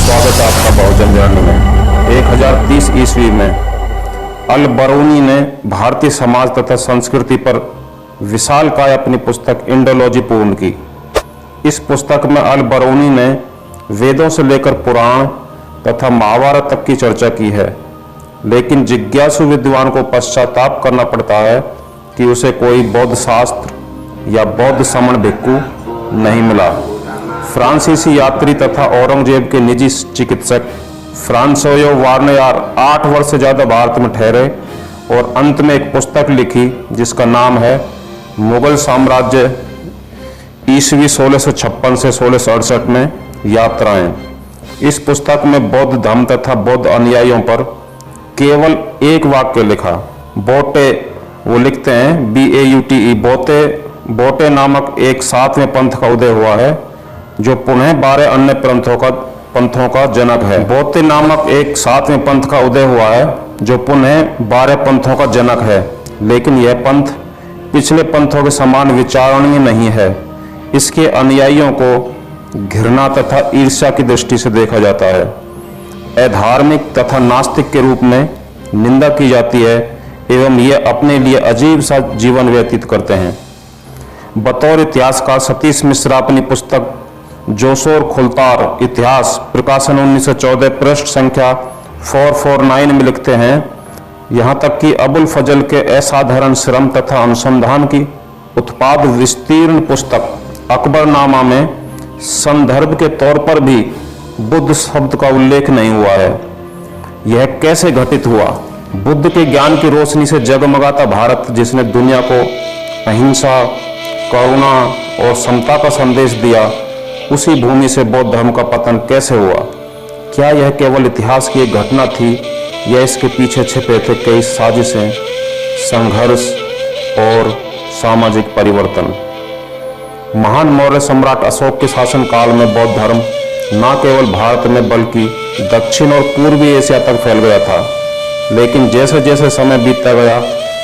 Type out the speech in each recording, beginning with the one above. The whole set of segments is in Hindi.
स्वागत है आपका बहुजन जर्नल में। 1030 ईस्वी में अल बरूनी ने भारतीय समाज तथा संस्कृति पर विशालकाय अपनी पुस्तक इंडोलॉजी पूर्ण की। इस पुस्तक में अल बरूनी ने वेदों से लेकर पुराण तथा महाभारत तक की चर्चा की है, लेकिन जिज्ञासु विद्वान को पश्चाताप करना पड़ता है कि उसे कोई बौद्ध शास्त्र या बौद्ध समण भिक्खु नहीं मिला। फ्रांसीसी यात्री तथा औरंगजेब के निजी चिकित्सक फ्रांसोयो वार्नयार 8 वर्ष से ज्यादा भारत में ठहरे और अंत में एक पुस्तक लिखी जिसका नाम है मुगल साम्राज्य ईस्वी 1656 से 1668 में यात्राएं। इस पुस्तक में बौद्ध धर्म तथा बौद्ध अनुयायियों पर केवल एक वाक्य लिखा। बोटे, वो लिखते हैं BAUTE, बोटे नामक एक 7वें पंथ का उदय हुआ है जो पुनः 12 अन्य पंथों का जनक है। बोते नामक एक 7वें पंथ का उदय हुआ है जो पुनः 12 पंथों का जनक है, लेकिन यह पंथ पिछले पंथों के समान विचारणीय नहीं है। इसके अनुयायियों को घृणा तथा ईर्ष्या की दृष्टि से देखा जाता है, अधार्मिक तथा नास्तिक के रूप में निंदा की जाती है एवं ये अपने लिए अजीब सा जीवन व्यतीत करते हैं। बतौर इतिहासकार सतीश मिश्रा अपनी पुस्तक जोशोर खुलतार इतिहास प्रकाशन 1914 पृष्ठ संख्या 449 में लिखते हैं, यहाँ तक कि अबुल फजल के असाधारण श्रम तथा अनुसंधान की उत्पाद विस्तीर्ण पुस्तक अकबरनामा में संदर्भ के तौर पर भी बुद्ध शब्द का उल्लेख नहीं हुआ है। यह कैसे घटित हुआ? बुद्ध के ज्ञान की रोशनी से जगमगाता भारत, जिसने दुनिया को अहिंसा, करुणा और समता का संदेश दिया, उसी भूमि से बौद्ध धर्म का पतन कैसे हुआ? क्या यह केवल इतिहास की एक घटना थी या इसके पीछे छिपे थे कई साजिशें, संघर्ष और सामाजिक परिवर्तन? महान मौर्य सम्राट अशोक के शासनकाल में बौद्ध धर्म न केवल भारत में बल्कि दक्षिण और पूर्वी एशिया तक फैल गया था, लेकिन जैसे जैसे समय बीतता गया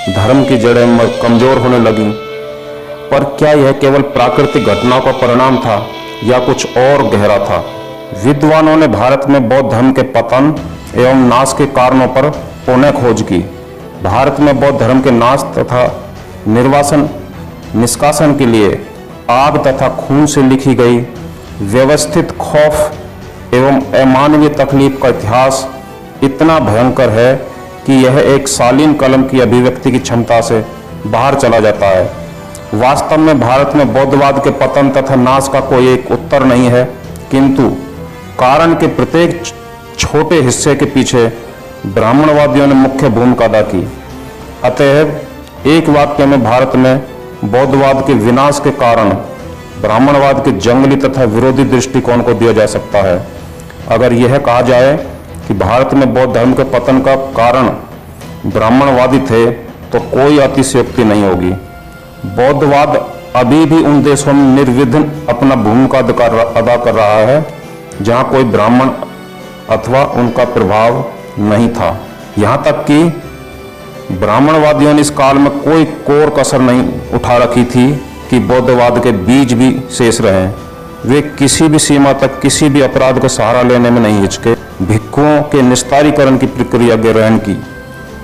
धर्म की जड़ें कमजोर होने लगीं। पर क्या यह केवल प्राकृतिक घटनाओं का परिणाम था या कुछ और गहरा था? विद्वानों ने भारत में बौद्ध धर्म के पतन एवं नाश के कारणों पर पुनः खोज की। भारत में बौद्ध धर्म के नाश तथा निष्कासन के लिए आग तथा खून से लिखी गई व्यवस्थित खौफ एवं अमानवीय तकलीफ का इतिहास इतना भयंकर है कि यह एक शालीन कलम की अभिव्यक्ति की क्षमता से बाहर चला जाता है। वास्तव में भारत में बौद्धवाद के पतन तथा नाश का कोई एक उत्तर नहीं है, किंतु कारण के प्रत्येक छोटे हिस्से के पीछे ब्राह्मणवादियों ने मुख्य भूमिका अदा की। अतएव एक वाक्य में भारत में बौद्धवाद के विनाश के कारण ब्राह्मणवाद के जंगली तथा विरोधी दृष्टिकोण को दिया जा सकता है। अगर यह कहा जाए कि भारत में बौद्ध धर्म के पतन का कारण ब्राह्मणवादी थे तो कोई अतिशयोक्ति नहीं होगी। बौद्धवाद अभी भी उन देशों में निर्विघ्न अपना भूमिका अदा कर रहा है जहां कोई ब्राह्मण अथवा उनका प्रभाव नहीं था। यहाँ तक कि ब्राह्मणवादियों ने इस काल में कोई कोर कसर नहीं उठा रखी थी कि बौद्धवाद के बीज भी शेष रहे। वे किसी भी सीमा तक किसी भी अपराध को सहारा लेने में नहीं हिचके भिक्षुओं के निस्तारीकरण की प्रक्रिया ग्रहण की।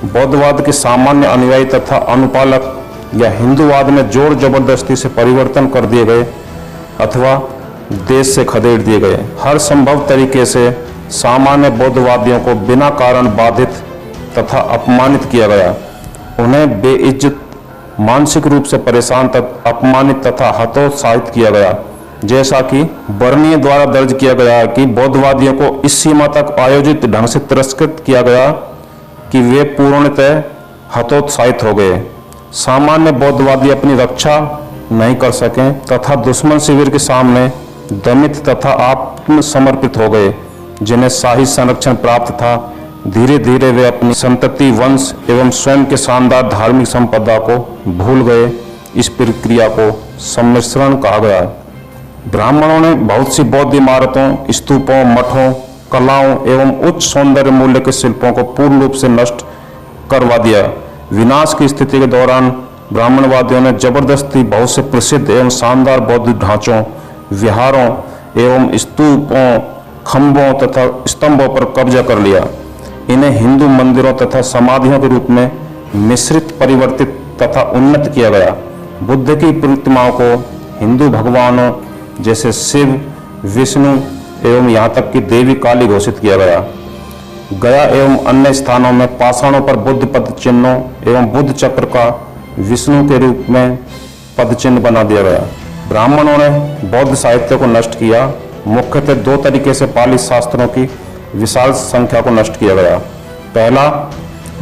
बौद्धवाद के सामान्य अनुयायी तथा अनुपालक या हिंदूवाद में जोर जबरदस्ती से परिवर्तन कर दिए गए अथवा देश से खदेड़ दिए गए। हर संभव तरीके से सामान्य बौद्धवादियों को बिना कारण बाधित तथा अपमानित किया गया। उन्हें बेइज्जत, मानसिक रूप से परेशान अपमानित तथा हतोत्साहित किया गया। जैसा कि बर्निए द्वारा दर्ज किया गया कि बौद्धवादियों को इस सीमा तक आयोजित ढंग से तिरस्कृत किया गया कि वे पूर्णतः हतोत्साहित हो गए। सामान्य बौद्धवादी अपनी रक्षा नहीं कर सके तथा दुश्मन शिविर के सामने दमित तथा आत्मसमर्पित हो गए। जिन्हें शाही संरक्षण प्राप्त था, धीरे धीरे वे अपनी संतति, वंश एवं स्वयं के शानदार धार्मिक संपदा को भूल गए। इस प्रक्रिया को सम्मिश्रण कहा गया है। ब्राह्मणों ने बहुत सी बौद्ध इमारतों, स्तूपों, मठों, कलाओं एवं उच्च सौंदर्य मूल्य के शिल्पों को पूर्ण रूप से नष्ट करवा दिया। विनाश की स्थिति के दौरान ब्राह्मणवादियों ने जबरदस्ती बहुत से प्रसिद्ध एवं शानदार बौद्ध ढांचों, विहारों एवं स्तूपों, खंभों तथा स्तंभों पर कब्जा कर लिया। इन्हें हिंदू मंदिरों तथा समाधियों के रूप में मिश्रित, परिवर्तित तथा उन्नत किया गया। बुद्ध की प्रतिमाओं को हिंदू भगवानों जैसे शिव, विष्णु एवं यहाँ तक कि देवी काली घोषित किया गया। गया एवं अन्य स्थानों में पाषाणों पर बुद्ध पद चिन्हों एवं बुद्ध चक्र का विष्णु के रूप में पद चिन्ह बना दिया गया। ब्राह्मणों ने बौद्ध साहित्य को नष्ट किया। मुख्यतः दो तरीके से पाली शास्त्रों की विशाल संख्या को नष्ट किया गया। पहला,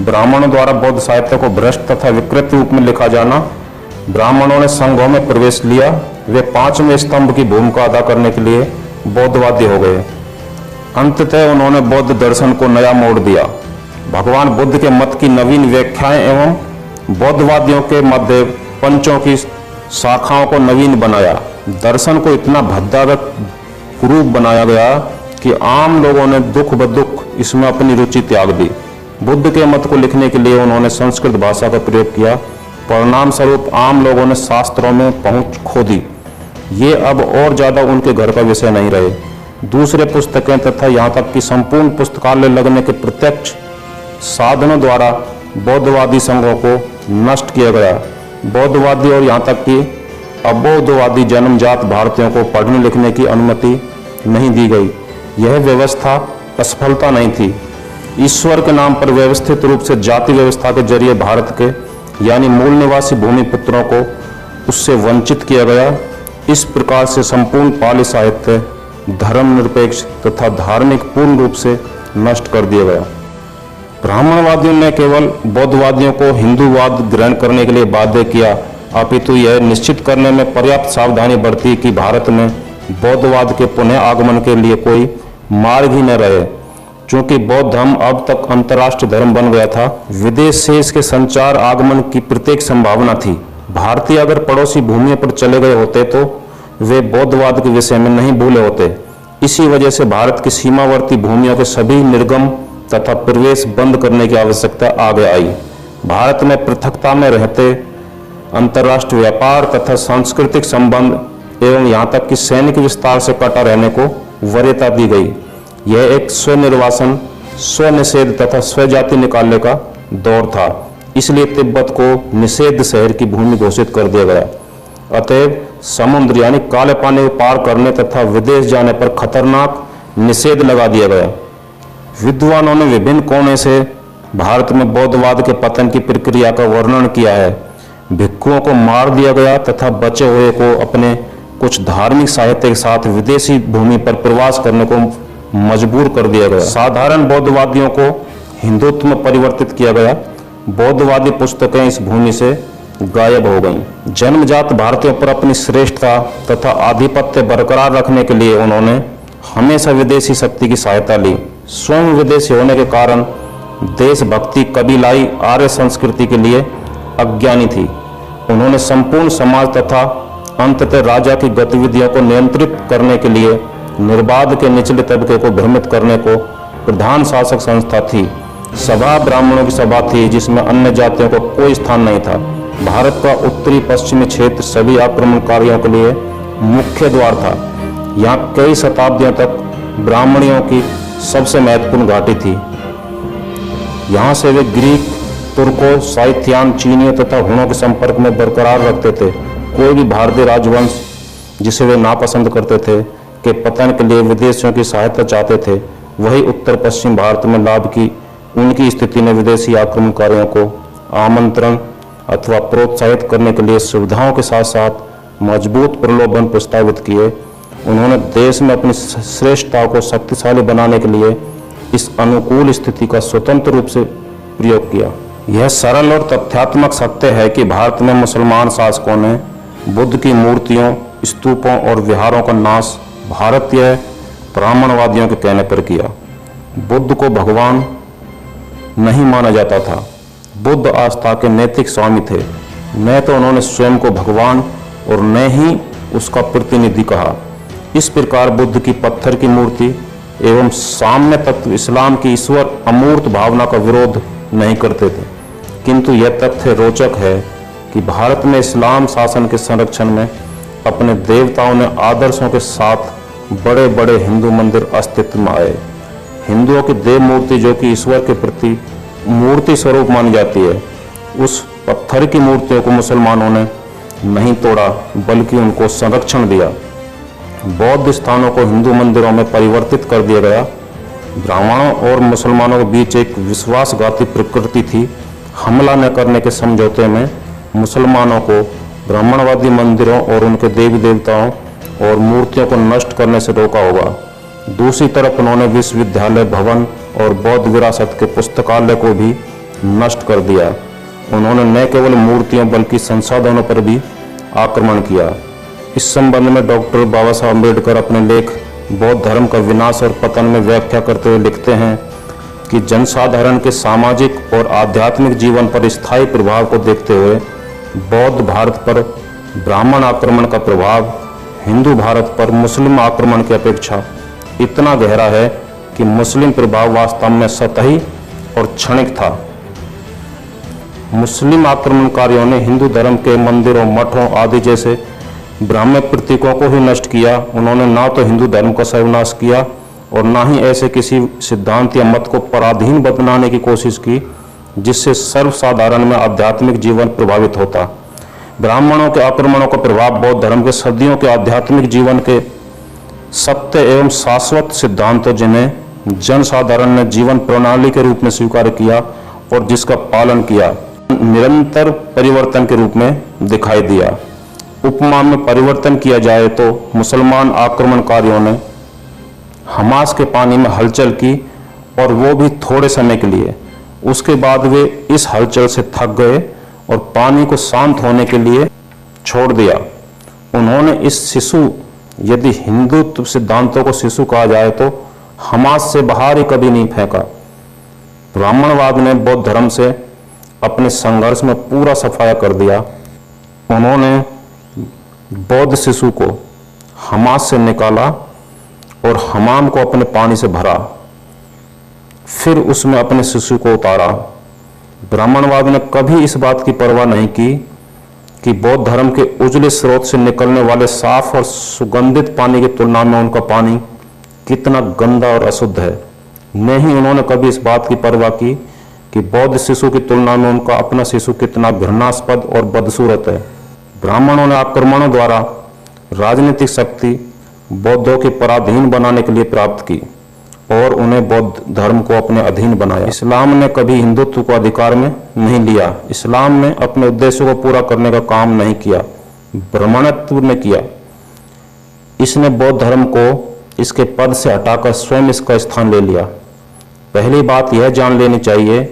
ब्राह्मणों द्वारा बौद्ध साहित्य को भ्रष्ट तथा विकृत रूप में लिखा जाना। ब्राह्मणों ने संघों में प्रवेश लिया। वे पांचवें स्तंभ की भूमिका अदा करने के लिए बौद्धवादी हो गए। अंततः उन्होंने बौद्ध दर्शन को नया मोड़ दिया। भगवान बुद्ध के मत की नवीन व्याख्याएं एवं बौद्धवादियों के मध्य पंचों की शाखाओं को नवीन बनाया। दर्शन को इतना भद्दावत कुरूप बनाया गया कि आम लोगों ने दुख ब दुख इसमें अपनी रुचि त्याग दी। बुद्ध के मत को लिखने के लिए उन्होंने संस्कृत भाषा का प्रयोग किया। परिणाम स्वरूप आम लोगों ने शास्त्रों में पहुंच खो दी। ये अब और ज्यादा उनके घर का विषय नहीं रहे। दूसरे पुस्तकें तथा यहाँ तक कि संपूर्ण पुस्तकालय लगने के प्रत्यक्ष साधनों द्वारा बौद्धवादी संघों को नष्ट किया गया। बौद्धवादी और यहाँ तक कि अबौद्धवादी जन्मजात भारतीयों को पढ़ने लिखने की अनुमति नहीं दी गई। यह व्यवस्था असफलता नहीं थी। ईश्वर के नाम पर व्यवस्थित रूप से जाति व्यवस्था के जरिए भारत के यानी मूल निवासी भूमिपुत्रों को उससे वंचित किया गया। इस प्रकार से संपूर्ण पाली साहित्य धर्मनिरपेक्ष तथा धार्मिक पूर्ण रूप से नष्ट कर दिया गया। ब्राह्मणवादियों ने केवल बौद्धवादियों को हिंदूवाद ग्रहण करने के लिए बाध्य किया, अपितु यह निश्चित करने में पर्याप्त सावधानी बरती कि भारत में बौद्धवाद के पुनः आगमन के लिए कोई मार्ग ही न रहे। चूंकि बौद्ध धर्म अब तक अंतर्राष्ट्रीय धर्म बन गया था, विदेश से इसके संचार आगमन की प्रत्येक संभावना थी। भारतीय अगर पड़ोसी भूमि पर चले गए होते तो वे बौद्धवाद के विषय में नहीं भूले होते। इसी वजह से भारत की सीमावर्ती भूमियों के सभी निर्गम तथा प्रवेश बंद करने की आवश्यकता आगे आई। भारत में पृथकता में रहते अंतर्राष्ट्रीय व्यापार तथा सांस्कृतिक संबंध एवं यहाँ तक कि सैनिक विस्तार से कटा रहने को वरीयता दी गई। यह एक स्वनिर्वासन, स्वनिषेध तथा स्वजाति निकालने का दौर था। इसलिए तिब्बत को निषेध शहर की भूमि घोषित कर दिया गया। अतएव समुद्र यानी काले पानी को पार करने तथा विदेश जाने पर खतरनाक निषेध लगा दिया गया। विद्वानों ने विभिन्न कोने से भारत में बौद्धवाद के पतन की प्रक्रिया का वर्णन किया है। भिक्षुओं को मार दिया गया तथा बचे हुए को अपने कुछ धार्मिक साहित्य के साथ विदेशी भूमि पर प्रवास करने को मजबूर कर दिया गया। साधारण बौद्धवादियों को हिंदुत्व में परिवर्तित किया गया। बौद्धवादी पुस्तकें इस भूमि से गायब हो गईं। जन्मजात भारतीयों पर अपनी श्रेष्ठता तथा आधिपत्य बरकरार रखने के लिए उन्होंने हमेशा विदेशी शक्ति की सहायता ली। स्वयं विदेशी होने के कारण देशभक्ति कबीलाई आर्य संस्कृति के लिए अज्ञानी थी। उन्होंने संपूर्ण समाज तथा अंततः राजा की गतिविधियों को नियंत्रित करने के लिए निर्बाध के निचले तबके को भ्रमित करने को प्रधान शासक संस्था थी। सभा ब्राह्मणों की सभा थी जिसमें अन्य जातियों को कोई स्थान नहीं था। भारत का उत्तरी पश्चिमी क्षेत्र सभी आक्रमणकारियों के लिए मुख्य द्वार था। यहाँ कई शताब्दियों तक ब्राह्मणियों की सबसे महत्वपूर्ण घाटी थी। यहाँ से वे ग्रीक, तुर्कों, साइथियान, चीनियों तथा हुणों के संपर्क में बरकरार रखते थे। कोई भी भारतीय राजवंश जिसे वे नापसंद करते थे के पतन के लिए विदेशियों की सहायता चाहते थे, वही उत्तर पश्चिम भारत में लाभ की उनकी स्थिति ने विदेशी आक्रमणकारियों को आमंत्रण अथवा प्रोत्साहित करने के लिए सुविधाओं के साथ साथ मजबूत प्रलोभन प्रस्तावित किए। उन्होंने देश में अपनी श्रेष्ठता को शक्तिशाली बनाने के लिए इस अनुकूल स्थिति का स्वतंत्र रूप से प्रयोग किया। यह सरल और तथ्यात्मक सत्य है कि भारत में मुसलमान शासकों ने बुद्ध की मूर्तियों, स्तूपों और विहारों का नाश भारतीय ब्राह्मणवादियों के कहने पर किया। बुद्ध को भगवान नहीं माना जाता था। बुद्ध आस्था के नैतिक स्वामी थे। न तो उन्होंने स्वयं को भगवान और न ही उसका प्रतिनिधि कहा। इस प्रकार बुद्ध की पत्थर की मूर्ति एवं साम्य तत्व इस्लाम की ईश्वर अमूर्त भावना का विरोध नहीं करते थे। किंतु यह तथ्य रोचक है कि भारत में इस्लाम शासन के संरक्षण में अपने देवताओं ने आदर्शों के साथ बड़े बड़े हिंदू मंदिर अस्तित्व में आए। हिंदुओं की देव मूर्ति, जो कि ईश्वर के प्रति मूर्ति स्वरूप मानी जाती है, उस पत्थर की मूर्तियों को मुसलमानों ने नहीं तोड़ा, बल्कि उनको संरक्षण दिया। बौद्ध स्थानों को हिंदू मंदिरों में परिवर्तित कर दिया गया। ब्राह्मणों और मुसलमानों के बीच एक विश्वासघाती प्रकृति थी। हमला न करने के समझौते में मुसलमानों को ब्राह्मणवादी मंदिरों और उनके देवी देवताओं और मूर्तियों को नष्ट करने से रोका होगा। दूसरी तरफ उन्होंने विश्वविद्यालय भवन और बौद्ध विरासत के पुस्तकालय को भी नष्ट कर दिया। उन्होंने न केवल मूर्तियों बल्कि संसाधनों पर भी आक्रमण किया। इस संबंध में डॉक्टर बाबा साहब अम्बेडकर अपने लेख बौद्ध धर्म का विनाश और पतन में व्याख्या करते हुए लिखते हैं कि जनसाधारण के सामाजिक और आध्यात्मिक जीवन पर स्थायी प्रभाव को देखते हुए बौद्ध भारत पर ब्राह्मण आक्रमण का प्रभाव हिंदू भारत पर मुस्लिम आक्रमण की अपेक्षा इतना गहरा है कि मुस्लिम प्रभाव वास्तव में सतही और क्षणिक था। मुस्लिम आक्रमणकारियों ने हिंदू धर्म के मंदिरों, मठों आदि जैसे ब्राह्मण प्रतीकों को ही नष्ट किया। उन्होंने ना तो हिंदू धर्म का सर्वनाश किया और ना ही ऐसे किसी सिद्धांत या मत को पराधीन बनाने की कोशिश की जिससे सर्वसाधारण में आध्यात्मिक जीवन प्रभावित होता। ब्राह्मणों के आक्रमणों का प्रभाव बौद्ध धर्म के सदियों के आध्यात्मिक जीवन के सत्य एवं शाश्वत सिद्धांतों, जिन्हें जनसाधारण ने जीवन प्रणाली के रूप में स्वीकार किया और जिसका पालन किया, निरंतर परिवर्तन के रूप में दिखाई दिया। उपमा में परिवर्तन किया जाए तो मुसलमान आक्रमणकारियों ने हमास के पानी में हलचल की और वो भी थोड़े समय के लिए। उसके बाद वे इस हलचल से थक गए और पानी को शांत होने के लिए छोड़ दिया। उन्होंने इस शिशु, यदि हिंदुत्व सिद्धांतों को शिशु कहा जाए तो, हमास से बाहर ही कभी नहीं फेंका। ब्राह्मणवाद ने बौद्ध धर्म से अपने संघर्ष में पूरा सफाया कर दिया। उन्होंने बौद्ध शिशु को हमास से निकाला और हमाम को अपने पानी से भरा, फिर उसमें अपने शिशु को उतारा। ब्राह्मणवाद ने कभी इस बात की परवाह नहीं की कि बौद्ध धर्म के उजले स्रोत से निकलने वाले साफ और सुगंधित पानी की तुलना में उनका पानी कितना गंदा और अशुद्ध है। न ही उन्होंने कभी इस बात की परवाह की कि बौद्ध शिशु की तुलना में उनका अपना शिशु कितना घृणास्पद और बदसूरत है। ब्राह्मणों ने आक्रमणों द्वारा राजनीतिक शक्ति बौद्धों के पराधीन बनाने के लिए प्राप्त की और उन्हें बौद्ध धर्म को अपने अधीन बनाया। इस्लाम ने कभी हिंदुत्व को अधिकार में नहीं लिया। इस्लाम ने अपने उद्देश्यों को पूरा करने का काम नहीं किया, ब्राह्मणत्व ने किया। इसने बौद्ध धर्म को इसके पद से हटाकर स्वयं इसका स्थान ले लिया। पहली बात यह जान लेनी चाहिए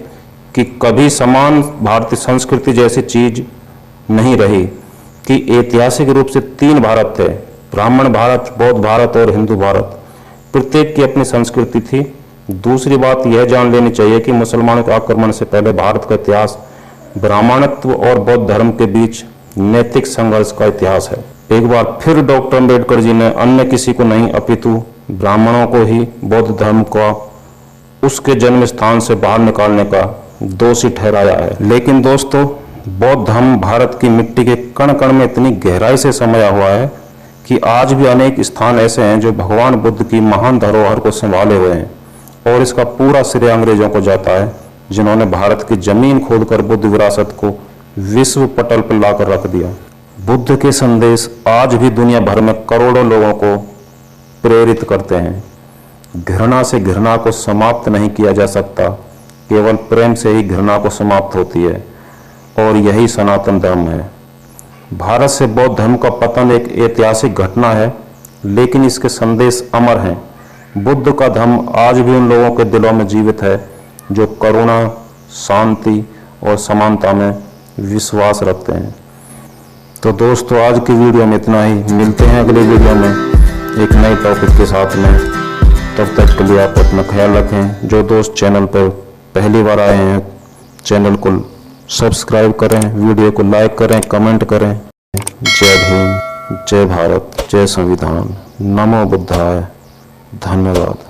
कि कभी समान भारतीय संस्कृति जैसी चीज नहीं रही कि ऐतिहासिक रूप से तीन भारत थे, ब्राह्मण भारत, बौद्ध भारत और हिंदू भारत। प्रत्येक की अपनी संस्कृति थी। दूसरी बात यह जान लेनी चाहिए कि मुसलमानों के आक्रमण से पहले भारत का इतिहास ब्राह्मणत्व और बौद्ध धर्म के बीच नैतिक संघर्ष का इतिहास है। एक बार फिर डॉक्टर अम्बेडकर जी ने अन्य किसी को नहीं अपितु ब्राह्मणों को ही बौद्ध धर्म का उसके जन्म स्थान से बाहर निकालने का दोषी ठहराया है। लेकिन दोस्तों, बौद्ध धर्म भारत की मिट्टी के कण कण में इतनी गहराई से समाया हुआ है कि आज भी अनेक स्थान ऐसे हैं जो भगवान बुद्ध की महान धरोहर को संभाले हुए हैं और इसका पूरा श्रेय अंग्रेजों को जाता है, जिन्होंने भारत की जमीन खोदकर बुद्ध विरासत को विश्व पटल पर लाकर रख दिया। बुद्ध के संदेश आज भी दुनिया भर में करोड़ों लोगों को प्रेरित करते हैं। घृणा से घृणा को समाप्त नहीं किया जा सकता, केवल प्रेम से ही घृणा को समाप्त होती है और यही सनातन धर्म है। भारत से बौद्ध धर्म का पतन एक ऐतिहासिक घटना है, लेकिन इसके संदेश अमर हैं। बुद्ध का धर्म आज भी उन लोगों के दिलों में जीवित है जो करुणा, शांति और समानता में विश्वास रखते हैं। तो दोस्तों, आज की वीडियो में इतना ही। मिलते हैं अगले वीडियो में एक नए टॉपिक के साथ में। तब तक के लिए आप अपना ख्याल रखें। जो दोस्त चैनल पर पहली बार आए हैं, चैनल को सब्सक्राइब करें, वीडियो को लाइक करें, कमेंट करें। जय भीम, जय भारत, जय संविधान। नमो बुद्धाय। धन्यवाद।